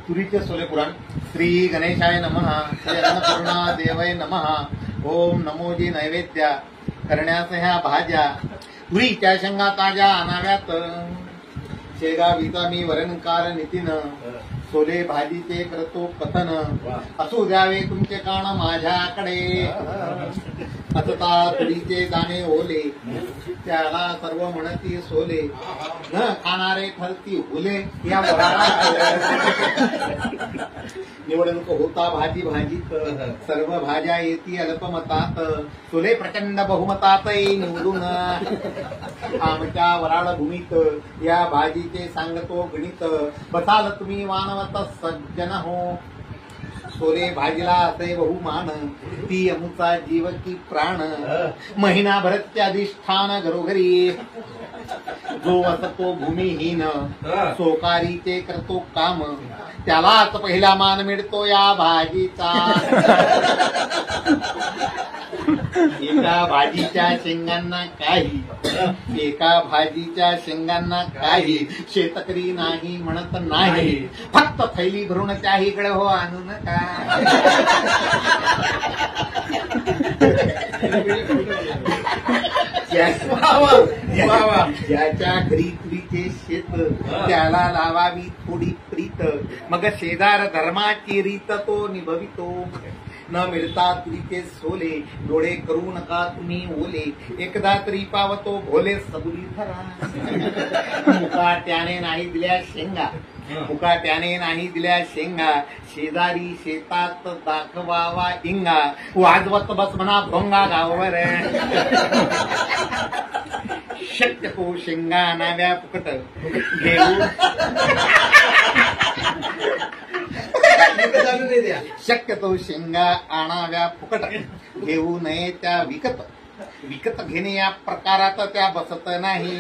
तुरीचे सोले पुराण. श्री गणेशाय नमः. श्री अन्नपूर्णा देवय नमः. ओम नमोजी नैवेद्या करण्यास ह्या भाज्या. तुरीच्या शेंगा ताज्या आणाव्यात. शेगा विता मी वरणकार नितीन. सोले भाजीचे करतो कथन. असू द्यावे तुमचे कान माझ्याकडे. असता तुरीचे दाणे ओले. त्याला सर्व म्हणती सोले. न खाणारे ठरती हुले. या निवडणूक होता भाजी भाजीत. सर्व भाज्या येती अल्पमतात. सोले प्रचंड बहुमतात निवडून. आमच्या वराळ भूमीत या भाजीचे सांगतो गणित. बसाल तुम्ही मानवत सज्जन हो. सोले भाजीला असे बहुमान. ती अमुचा जीव की प्राण. महिनाभरचे अधिष्ठान घरोघरी. जो असतो भूमिहीन. सोकारीचे करतो काम. त्यालाच पहिला मान मिळतो या भाजीचा. एका भाजीच्या शेंगांना काही. एका भाजीच्या शेंगांना काही. शेतकरी नाही म्हणत नाही. फक्त थैली भरून त्याहीकडे हो आणू नका. ज्याच्या घरी तुरीचे शेत. त्याला लावावी थोडी प्रीत. मग शेजार धर्माची रीत तो निभवितो. न मिळता तुरीचे सोले. डोळे करू नका तुम्ही ओले. एकदा तरी पावतो भोले सबुली धरा. मुकाट्याने नाही दिल्या शेंगा. मुकाट्याने नाही दिल्या शेंगा. शेजारी शेतात दाखवावा इंगा. वाजवत बस म्हणा भोंगा गावावर. शक्यतो शेंगा आणाव्या फुकट. घेऊ शक्यतो शेंगा आणाव्या फुकट. घेऊ नये त्या विकत. विकत घेणे या प्रकारात त्या बसत नाही.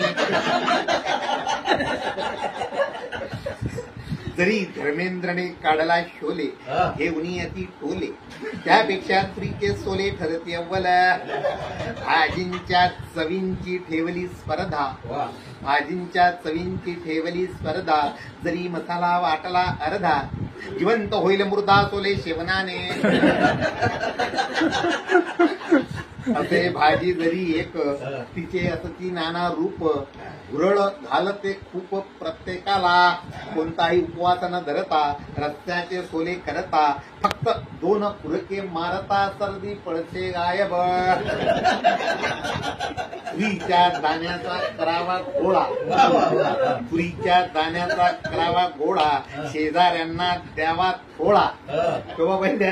जरी धर्मेंद्रने काढला शोले. घेऊन अति टोले. त्यापेक्षा तुरीचे सोले ठरत अव्वल. भाजींच्या चवींची ठेवली स्पर्धा. भाजींच्या चवींची ठेवली स्पर्धा. जरी मसाला वाटला अर्धा. जिवंत होईल मुर्दा सोले शेवनाने. असे भाजी जरी एक. तिचे असती नाना रूप. हुरळ घालते खूप प्रत्येकाला. कोणताही उपवास न धरता. रस्त्याचे सोले करता. फक्त 2 फुरके मारता. सर्दी पळसे गायब. पुरीच्या दाण्याचा करावा गोळा. पुरीच्या दाण्याचा करावा गोळा. शेजाऱ्यांना द्यावा थोडा. तेव्हा पाहिजे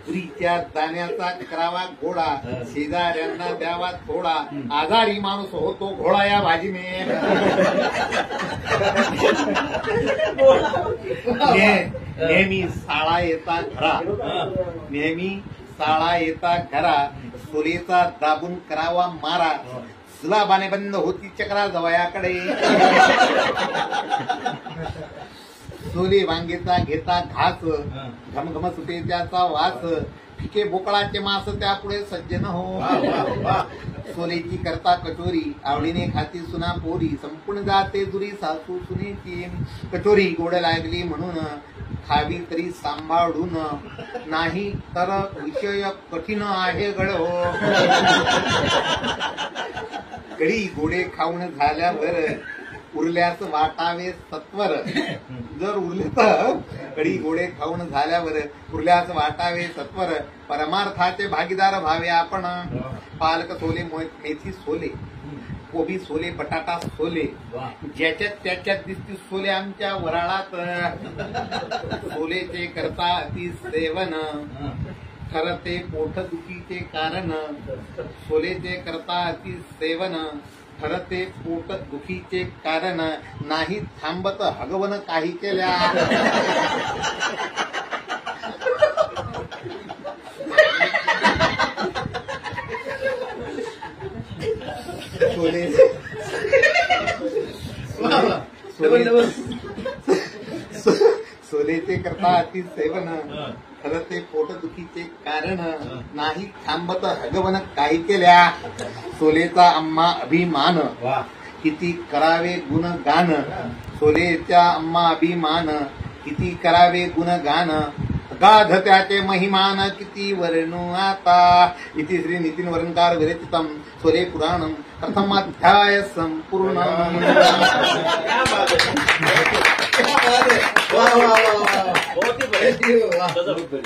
पुरीच्या दाण्याचा करावा गोळा. शेजाऱ्यांना द्यावा थोडा. आजारी माणूस होतो घोडा या भाजीने. नेहमी साळा येता घरा. नेहमी साळा येता घरा. सोलेचा दाबून करावा मारा. जुलाबाने बंद होती चक्रा जवयाकडे. सोले वांगेचा घेता घास. घमघम सुटे त्याचा वास. फिके बोकळाचे मास त्यापुढे सज्जन हो. सोलेची करता कटोरी. आवडीने खाती सुना पोरी. संपूर्ण जाते दुरी सासू सुनेची. कटोरी गोड लागली म्हणून. खावी तरी सांभाळून. नाही तर विषय कठीण आहे गड हो. कडी गोडे खाऊन झाल्यावर. उरल्यास वाटावे सत्वर. जर उरले तर कडी गोडे खाऊन झाल्यावर. उरल्यास वाटावे सत्वर. परमार्थाचे भागीदार व्हावे आपण. पालक सोले मेथी सोले. कोबी सोले बटाटा सोले. ज्याच्यात त्याच्यात दिसती सोले आमच्या वराळात. सोलेचे करता अति सेवन. ठरते पोटदुखीचे कारण. सोलेचे करता अति सेवन. ठरते पोटदुखीचे कारण. नाही थांबत हगवन काही केल्या. सोलेचे करता अति सेवन. ठरते पोटदुखीचे कारण. नाही थांबत हगवन काही केल्या. सोलेचा आम्हा अभिमान. किती करावे गुणगान सोलेच्या अम्मा अभिमान किती करावे गुणगान गाध त्याचे महिमान किती वर्णू आता इति श्री नितीन वरणकार विरचितम सोले पुराणम प्रथमाध्याय संपूर्ण बहुत ही बढ़िया।